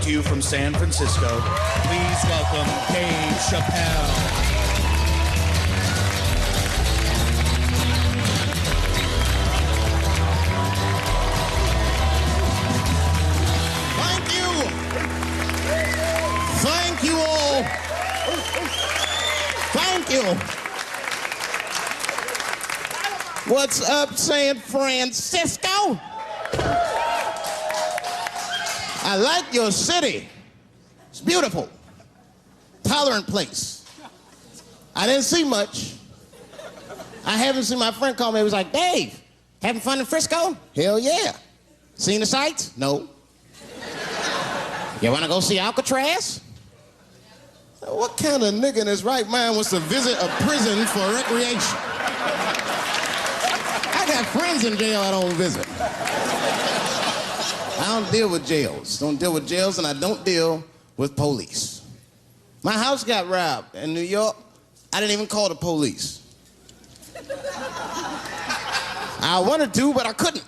to you from San Francisco, please welcome Dave Chappelle. Thank you all. Thank you. What's up, San Francisco? I like your city. It's beautiful. Tolerant place. I didn't see much. I haven't seen my friend call me. He was like, Dave, having fun in Frisco? Hell yeah. Seen the sights? No. You want to go see Alcatraz? What kind of nigga in his right mind wants to visit a prison for recreation? I got friends in jail I don't visit. I don't deal with jails. Don't deal with jails, and I don't deal with police. My house got robbed in New York. I didn't even call the police. I wanted to, but I couldn't.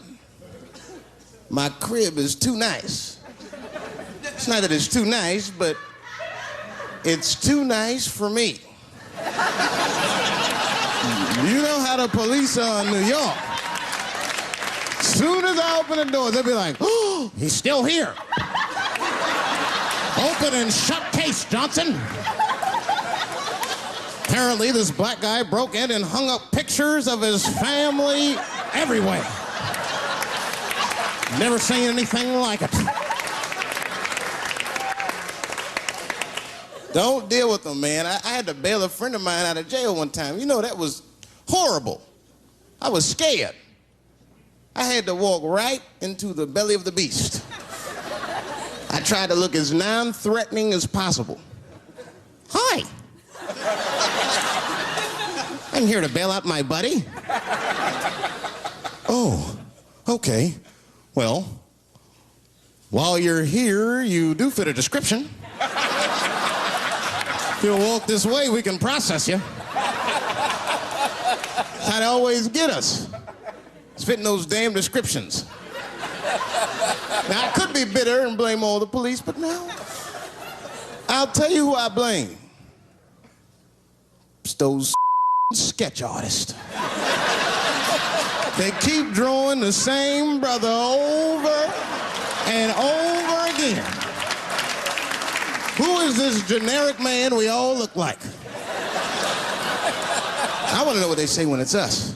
My crib is too nice. It's not that it's too nice, but it's too nice for me. You know how the police are in New York. As soon as I open the door, they'll be like, oh, he's still here. Open and shut case, Johnson. Apparently, this black guy broke in and hung up pictures of his family everywhere. Never seen anything like it. Don't deal with them, man. I had to bail a friend of mine out of jail one time. You know, that was horrible. I was scared. I had to walk right into the belly of the beast. I tried to look as non-threatening as possible. Hi. I'm here to bail out my buddy. Oh, okay. Well, while you're here, you do fit a description. If you'll walk this way, we can process you. How they always get us. It's fitting those damn descriptions. Now, I could be bitter and blame all the police, but no. I'll tell you who I blame. It's those sketch artists. They keep drawing the same brother over and over again. Who is this generic man we all look like? I want to know what they say when it's us.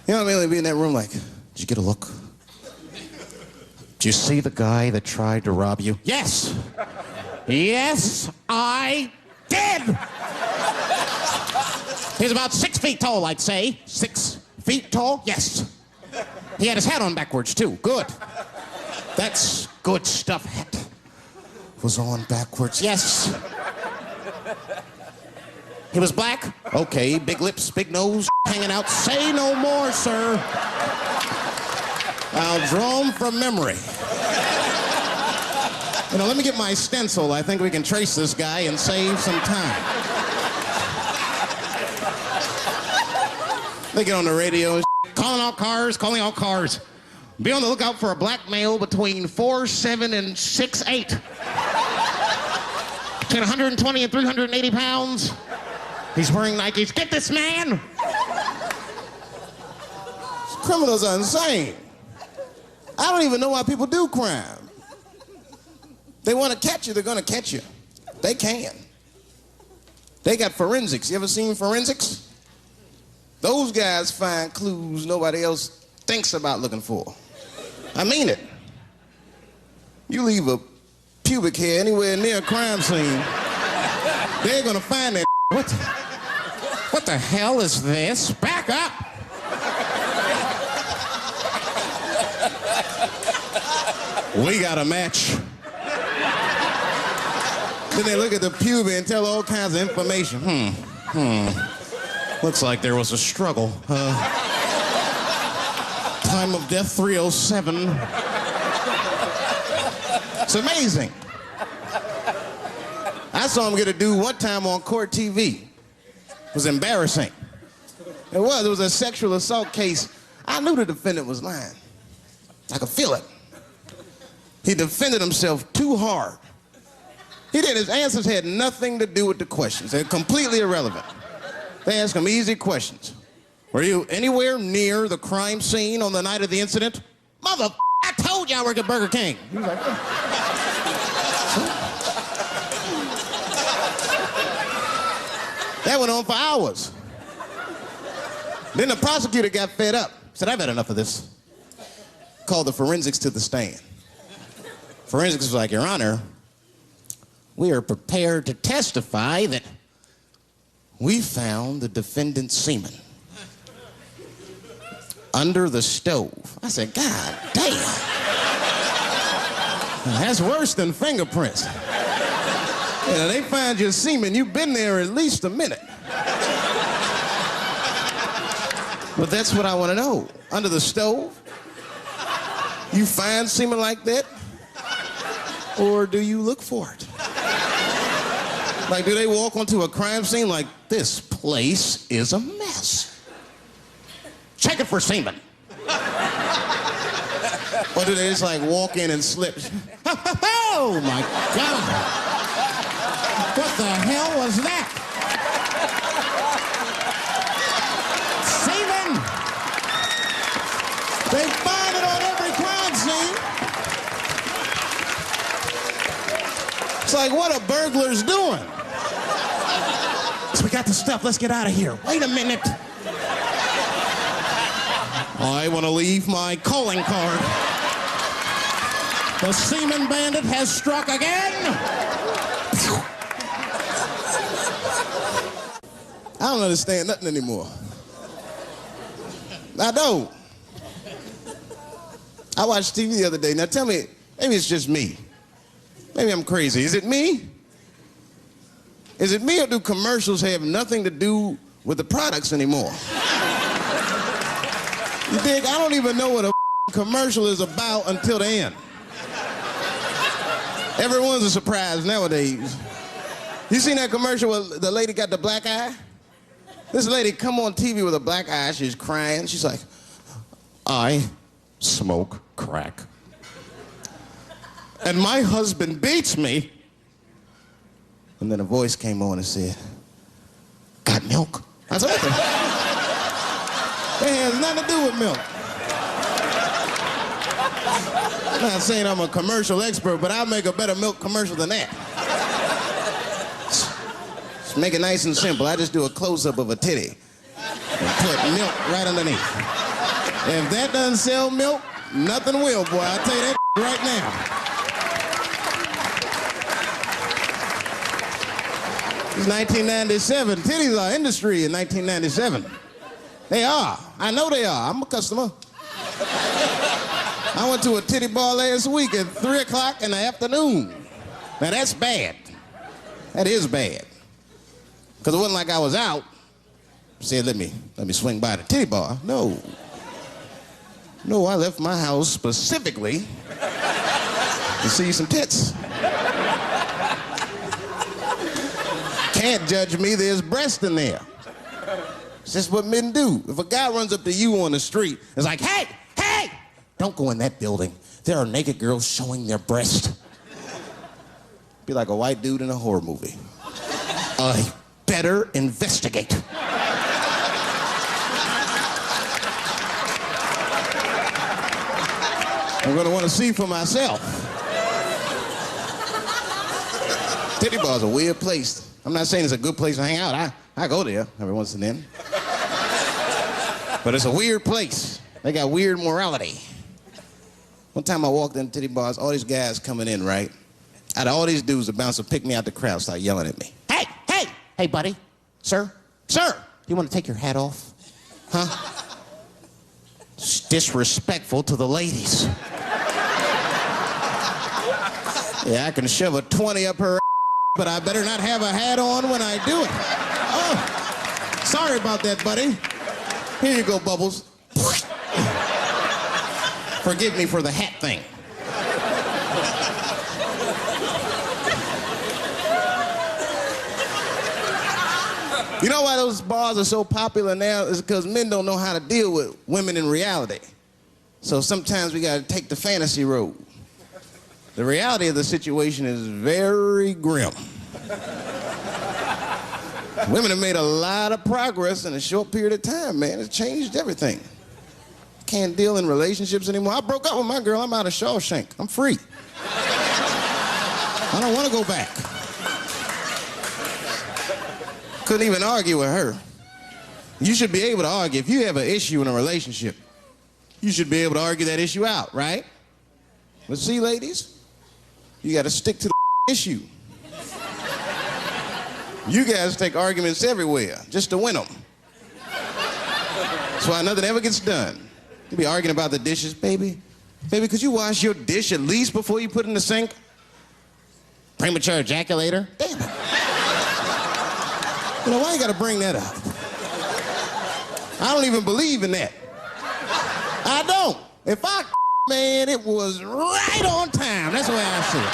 You know what I mean? They'd be in that room like, did you get a look? Did you see the guy that tried to rob you? Yes. Yes, I did. He's about 6 feet tall, I'd say. 6 feet tall? Yes. He had his hat on backwards, too. Good. That's good stuff. Hat was on backwards. Yes. He was black? Okay, big lips, big nose, hanging out. Say no more, sir. I'll draw him from memory. You know, let me get my stencil. I think we can trace this guy and save some time. They get on the radio, calling all cars, calling all cars. Be on the lookout for a black male between 4'7" and 6'8". Between 120 and 380 pounds. He's wearing Nikes. Get this man! Criminals are insane. I don't even know why people do crime. They want to catch you, they're going to catch you. They can. They got forensics. You ever seen forensics? Those guys find clues nobody else thinks about looking for. I mean it. You leave a pubic hair anywhere near a crime scene, they're going to find that. What the hell is this? Back up! We got a match. Then they look at the pubes and tell all kinds of information. Looks like there was a struggle. Time of death 307. It's amazing. I saw him get a dude one time on court TV. It was embarrassing. It was a sexual assault case. I knew the defendant was lying. I could feel it. He defended himself too hard. He did. His answers had nothing to do with the questions. They're completely irrelevant. They asked him easy questions. Were you anywhere near the crime scene on the night of the incident? Mother, I told you I work at Burger King. He was like, that went on for hours. Then the prosecutor got fed up. Said, I've had enough of this. Called the forensics to the stand. Forensics was like, Your Honor, we are prepared to testify that we found the defendant's semen under the stove. I said, God damn. That's worse than fingerprints. They find your semen, you've been there at least a minute. But that's what I want to know. Under the stove? You find semen like that? Or do you look for it? Like, do they walk onto a crime scene like, this place is a mess? Check it for semen. Or do they just like walk in and slip? Oh my God. What the hell was that? Semen! They find it on every crime scene. It's like, what are burglars doing? So we got the stuff, let's get out of here. Wait a minute. I want to leave my calling card. The semen bandit has struck again. I don't understand nothing anymore. I don't. I watched TV the other day. Now tell me, maybe it's just me. Maybe I'm crazy. Is it me? Is it me, or do commercials have nothing to do with the products anymore? You think I don't even know what a commercial is about until the end. Everyone's a surprise nowadays. You seen that commercial where the lady got the black eye? This lady come on TV with a black eye, she's crying. She's like, I smoke crack. And my husband beats me. And then a voice came on and said, got milk? I said, what the? That has nothing to do with milk. I'm not saying I'm a commercial expert, but I'll make a better milk commercial than that. Just make it nice and simple. I just do a close-up of a titty and put milk right underneath. If that doesn't sell milk, nothing will, boy. I'll tell you that right now. It's 1997. Titties are industry in 1997. They are. I know they are. I'm a customer. I went to a titty bar last week at 3 o'clock in the afternoon. Now that's bad. That is bad. Because it wasn't like I was out. Said, let me swing by the titty bar. No. No, I left my house specifically to see some tits. Can't judge me, there's breast in there. It's just what men do. If a guy runs up to you on the street, it's like, hey, hey, don't go in that building. There are naked girls showing their breast. Be like a white dude in a horror movie. I better investigate. I'm gonna want to see for myself. Titty bar's a weird place. I'm not saying it's a good place to hang out. I go there every once and then. But it's a weird place. They got weird morality. One time I walked in titty bars, all these guys coming in, right? Out of all these dudes, the bouncer picked me out the crowd, started yelling at me. Hey, hey, hey, buddy, sir, do you want to take your hat off? Huh? It's disrespectful to the ladies. Yeah, I can shove a 20 up her, but I better not have a hat on when I do it. Oh, sorry about that, buddy. Here you go, Bubbles. Forgive me for the hat thing. You know why those bars are so popular now? Is because men don't know how to deal with women in reality. So sometimes we gotta take the fantasy road. The reality of the situation is very grim. Women have made a lot of progress in a short period of time, man. It's changed everything. Can't deal in relationships anymore. I broke up with my girl. I'm out of Shawshank. I'm free. I don't want to go back. Couldn't even argue with her. You should be able to argue. If you have an issue in a relationship, you should be able to argue that issue out, right? But see, ladies, you got to stick to the issue. You guys take arguments everywhere just to win them. That's why nothing ever gets done. You be arguing about the dishes, baby. Baby, could you wash your dish at least before you put it in the sink? Premature ejaculator? Damn it. You know, why you gotta bring that up? I don't even believe in that. I don't. If I man, it was right on time. That's the way I see it.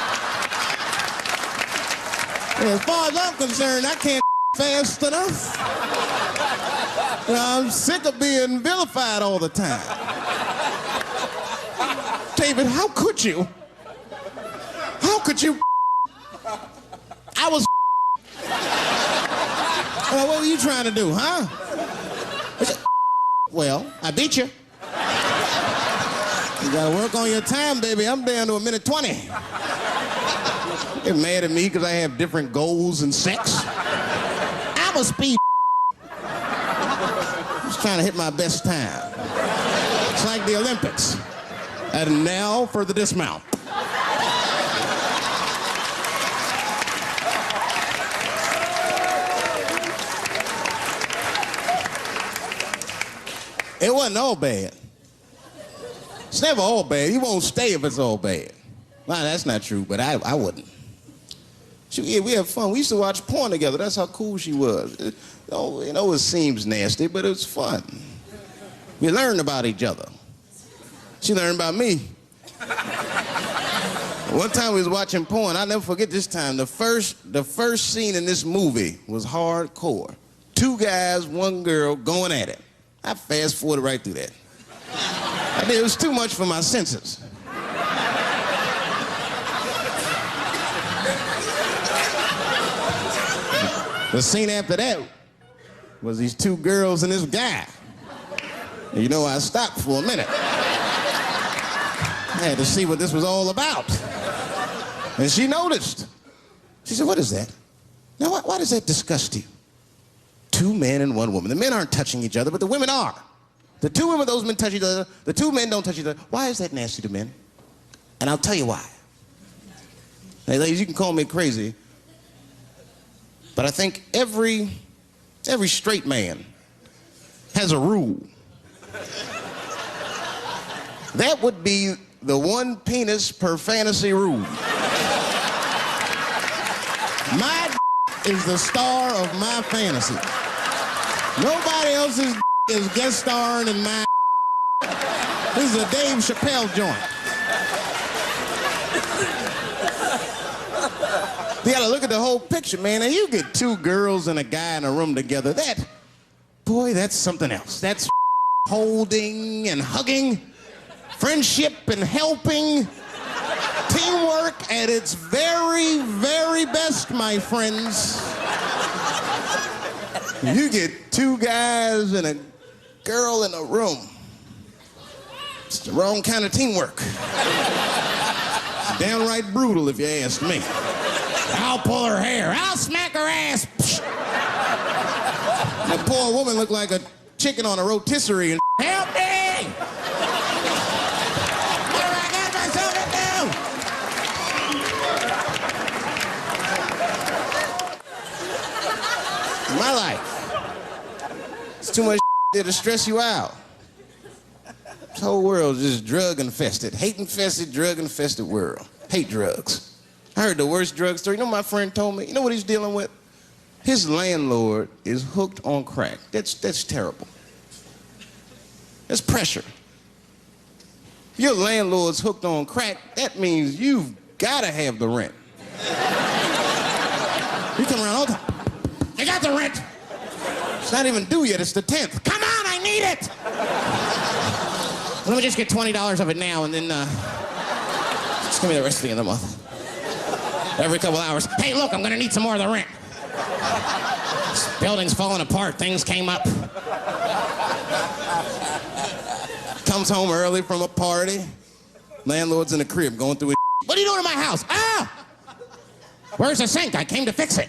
And as far as I'm concerned, I can't fast enough. You know, I'm sick of being vilified all the time. David, how could you? How could you? I was. What were you trying to do, huh? Well, I beat you. You gotta work on your time, baby. I'm down to 1:20. You're mad at me because I have different goals in sex. I'm a speed. Just trying to hit my best time. It's like the Olympics. And now for the dismount. It wasn't all bad. It's never all bad. You won't stay if it's all bad. Well, that's not true, but I wouldn't. Yeah, we had fun. We used to watch porn together. That's how cool she was. You know, it seems nasty, but it was fun. We learned about each other. She learned about me. One time we was watching porn. I'll never forget this time. The first scene in this movie was hardcore. 2 guys, 1 girl going at it. I fast-forwarded right through that. It was too much for my senses. The scene after that was these 2 girls and this guy. And you know, I stopped for a minute. I had to see what this was all about. And she noticed. She said, "What is that? Now, why does that disgust you? 2 men and 1 woman. The men aren't touching each other, but the women are. The 2 women, those men touch each other. The 2 men don't touch each other. Why is that nasty to men? And I'll tell you why. Hey, ladies, you can call me crazy, but I think every straight man has a rule. That would be the 1 penis per fantasy rule. My is the star of my fantasy. Nobody else's is guest starring in my. This is a Dave Chappelle joint. You gotta look at the whole picture, man. And you get 2 girls and a guy in a room together. That's something else. That's holding and hugging, friendship and helping, teamwork at its very, very best, my friends. You get 2 guys and a girl in a room. It's the wrong kind of teamwork. It's downright brutal, if you ask me. I'll pull her hair. I'll smack her ass. That poor woman looked like a chicken on a rotisserie and help me! What have I got myself into? My life. It's too much there to stress you out. This whole world is just drug-infested. Hate-infested, drug-infested world. Hate drugs. I heard the worst drug story. You know what my friend told me? You know what he's dealing with? His landlord is hooked on crack. That's terrible. That's pressure. If your landlord's hooked on crack, that means you've got to have the rent. You come around all the time. You got the rent. It's not even due yet. It's the 10th. Come on, I need it. Let me just get $20 of it now, and then Give me the rest of the end of the month. Every couple hours, hey, look, I'm gonna need some more of the rent. This building's falling apart, things came up. Comes home early from a party. Landlord's in the crib going through his What are you doing in my house? Ah! Where's the sink? I came to fix it.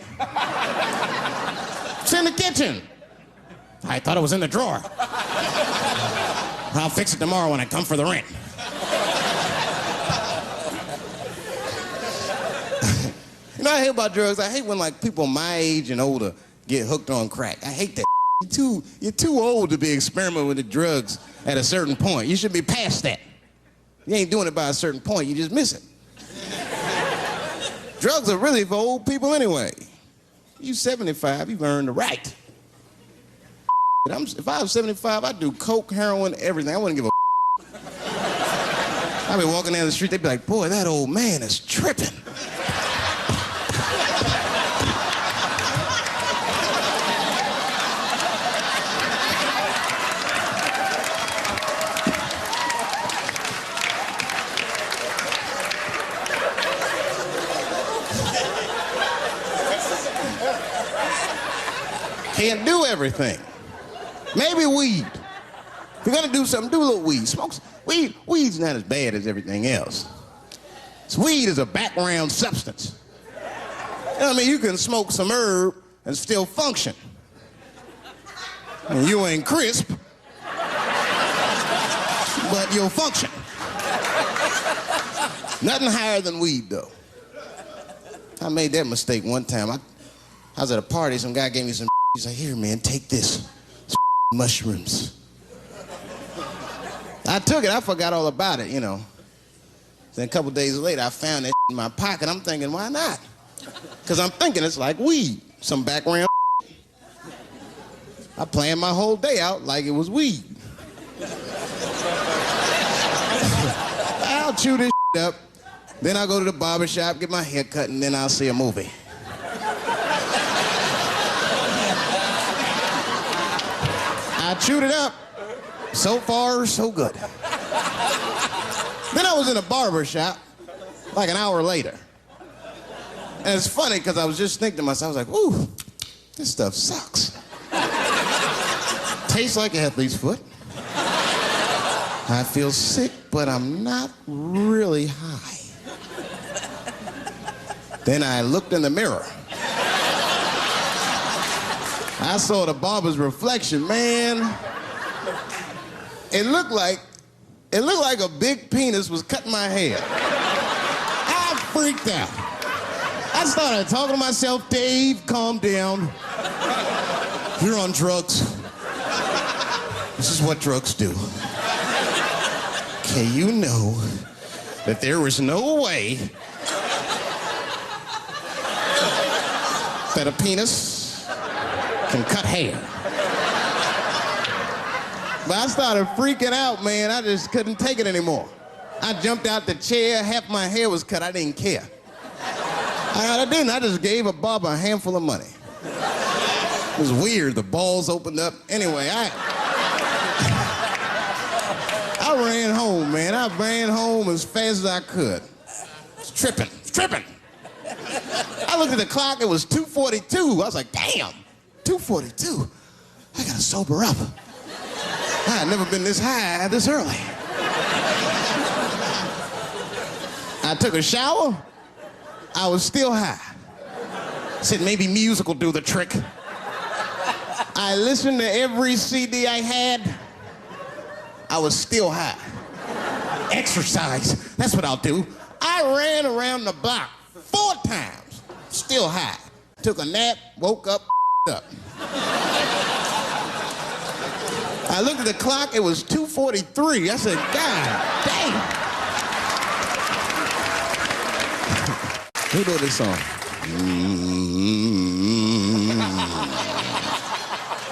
It's in the kitchen. I thought it was in the drawer. I'll fix it tomorrow when I come for the rent. You know what I hate about drugs? I hate when like people my age and older get hooked on crack. I hate that. You're too old to be experimenting with the drugs at a certain point. You should be past that. You ain't doing it by a certain point, you just miss it. Drugs are really for old people anyway. You 75, you've earned the right. If I was 75, I'd do coke, heroin, everything. I wouldn't give a I'd be walking down the street, they'd be like, boy, that old man is tripping. Can't do everything. Maybe weed. If you're gonna do something, do a little weed. Smoke weed. Weed's not as bad as everything else. Weed is a background substance. You know what I mean? You can smoke some herb and still function. And you ain't crisp, but you'll function. Nothing higher than weed, though. I made that mistake one time. I was at a party, some guy gave me some He's like, here, man, take this. It's mushrooms. I took it, I forgot all about it, you know. Then a couple days later, I found that in my pocket. I'm thinking, why not? Because I'm thinking it's like weed, some background. I planned my whole day out like it was weed. I'll chew this up, then I'll go to the barber shop, get my hair cut, and then I'll see a movie. I chewed it up. So far, so good. Then I was in a barber shop, like an hour later. And it's funny, because I was just thinking to myself, I was like, ooh, this stuff sucks. Tastes like an athlete's foot. I feel sick, but I'm not really high. Then I looked in the mirror. I saw the barber's reflection, man. It looked like a big penis was cutting my hair. I freaked out. I started talking to myself, Dave, calm down. You're on drugs. This is what drugs do. Okay, you know that there is no way that a penis can cut hair. But I started freaking out, man. I just couldn't take it anymore. I jumped out the chair, half my hair was cut, I didn't care. I didn't, I just gave a barber a handful of money. It was weird, the balls opened up. Anyway, I ran home, man. I ran home as fast as I could. It's tripping. I looked at the clock, it was 2:42. I was like, damn. 2:42. I gotta sober up. I had never been this high this early. I took a shower. I was still high. Said maybe music will do the trick. I listened to every CD I had. I was still high. Exercise. That's what I'll do. I ran around the block 4 times. Still high. Took a nap, woke up. I looked at the clock, it was 2:43. I said, God damn. Who wrote this song?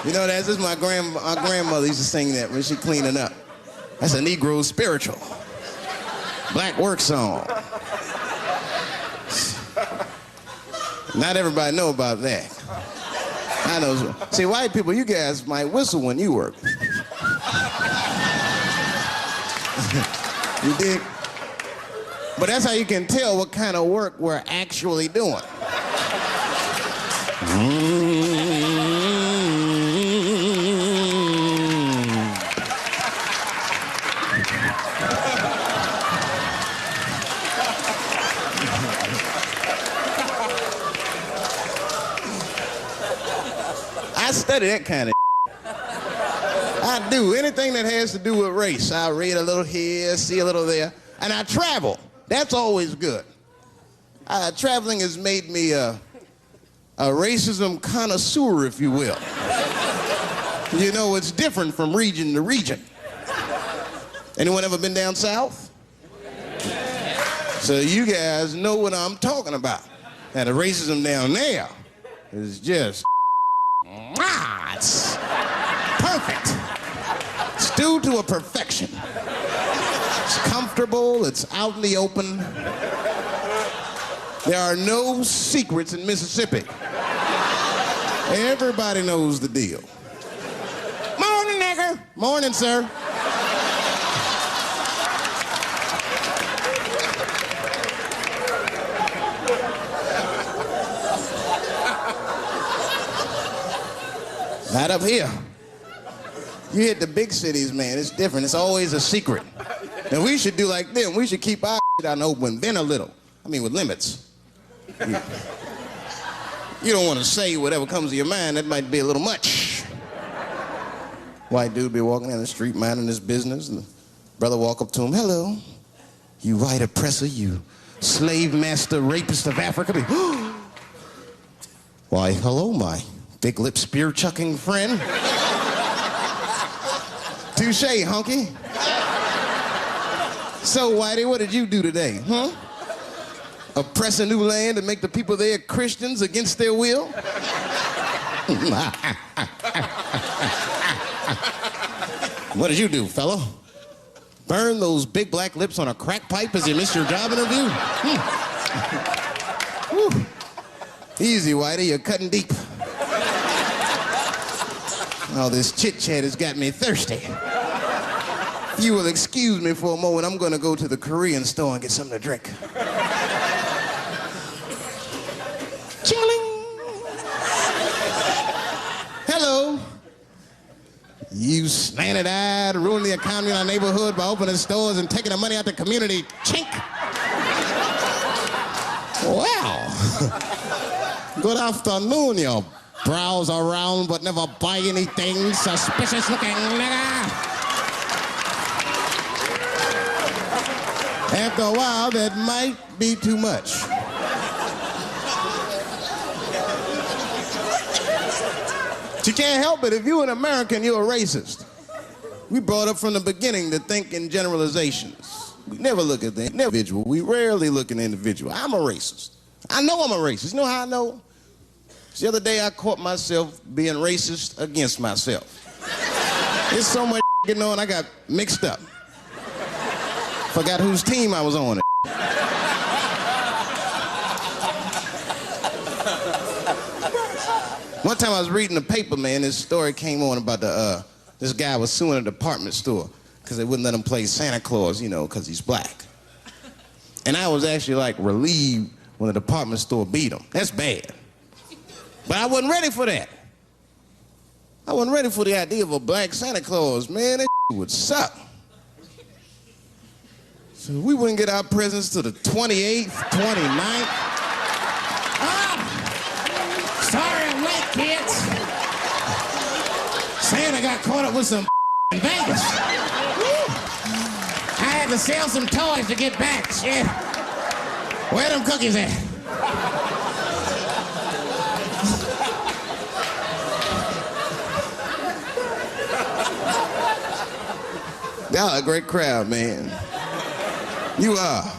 You know, this is my grandmother used to sing that when she cleaning up. That's a Negro spiritual. Black work song. Not everybody know about that. I know. See, white people, you guys might whistle when you work. You dig? But that's how you can tell what kind of work we're actually doing. I study that kind of I do. Anything that has to do with race. I read a little here, see a little there. And I travel. That's always good. Traveling has made me a racism connoisseur, if you will. You know, it's different from region to region. Anyone ever been down south? So you guys know what I'm talking about. Now, the racism down there is just, it's perfect. It's due to a perfection. It's comfortable, it's out in the open. There are no secrets in Mississippi. Everybody knows the deal. Morning, nigger. Morning, sir. Not up here. You hit the big cities, man, it's different. It's always a secret. And we should do like them. We should keep our shit out in the open, then a little. I mean, with limits. You don't want to say whatever comes to your mind. That might be a little much. White dude be walking down the street minding his business, and the brother walk up to him, hello, you white oppressor, you slave master rapist of Africa. Why, hello, my big lip spear chucking friend. Touche, hunky. So, Whitey, what did you do today, huh? Oppress a new land and make the people there Christians against their will? What did you do, fellow? Burn those big black lips on a crack pipe as you missed your job interview? Easy, Whitey, you're cutting deep. All this chit-chat has got me thirsty. If you will excuse me for a moment, I'm gonna go to the Korean store and get something to drink. Ching-a-ling! Hello. You slanted-eyed, ruining the economy in our neighborhood by opening stores and taking the money out the community. Chink! Wow. Good afternoon, you browse around but never buy anything, suspicious looking nigga. After a while, that might be too much. But you can't help it. If you're an American, you're a racist. We brought up from the beginning to think in generalizations. We never look at the individual. We rarely look at the individual. I'm a racist. I know I'm a racist. You know how I know? The other day, I caught myself being racist against myself. There's so much getting on, I got mixed up. Forgot whose team I was on. One time I was reading the paper, man, this story came on about this guy was suing a department store because they wouldn't let him play Santa Claus, you know, because he's black. And I was actually, like, relieved when the department store beat him. That's bad. But I wasn't ready for that. I wasn't ready for the idea of a black Santa Claus. Man, that would suck. So we wouldn't get our presents till the 28th, 29th. Sorry I'm late, kids. Santa got caught up with some in Vegas. I had to sell some toys to get back, shit. Where them cookies at? Y'all a great crowd, man. You are.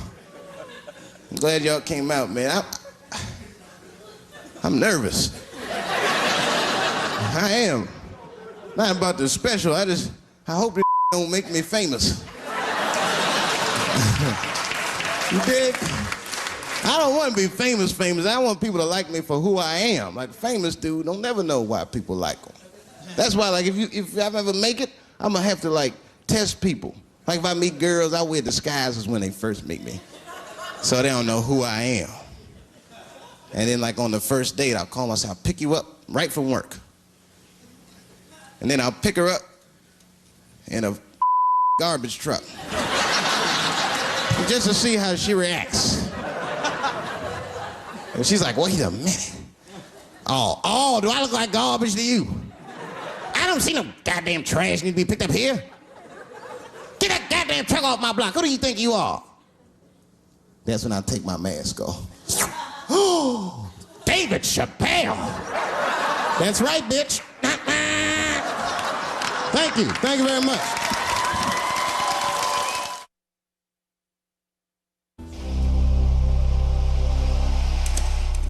I'm glad y'all came out, man. I'm nervous. I am. Not about the special. I hope this don't make me famous. You dig? I don't want to be famous. I want people to like me for who I am. Like famous dude, don't never know why people like them. That's why, like, if I ever make it, I'm gonna have to, like, test people. Like if I meet girls, I wear disguises when they first meet me. So they don't know who I am. And then like on the first date, I'll call myself, I'll pick you up right from work. And then I'll pick her up in a garbage truck. Just to see how she reacts. And she's like, wait a minute. Oh, do I look like garbage to you? I don't see no goddamn trash need to be picked up here. Get that goddamn truck off my block. Who do you think you are? That's when I take my mask off. Oh, David Chappelle. That's right, bitch. Thank you very much.